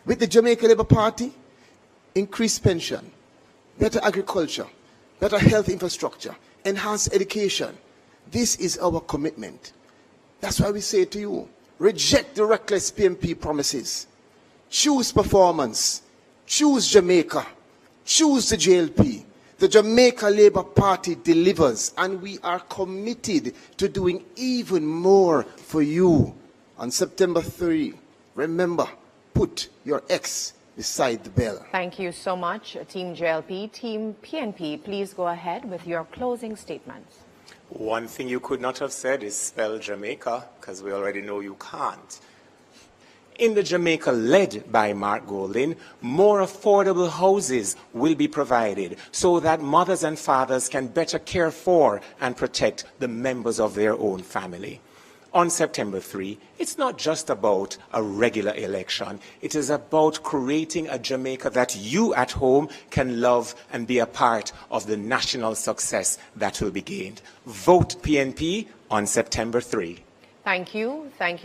With the Jamaica Labour Party, increased pension, better agriculture, better health infrastructure, enhanced education. This is our commitment. That's why we say to you, reject the reckless PNP promises. Choose performance. Choose Jamaica. Choose the JLP. The Jamaica Labour Party delivers, and we are committed to doing even more for you. On September 3, remember, put your X beside the bell. Thank you so much, Team JLP. Team PNP, please go ahead with your closing statements. One thing you could not have said is spell Jamaica, because we already know you can't. In the Jamaica led by Mark Golding, more affordable houses will be provided so that mothers and fathers can better care for and protect the members of their own family. On September 3, it's not just about a regular election. It is about creating a Jamaica that you at home can love and be a part of the national success that will be gained. Vote PNP on September 3. Thank you. Thank you.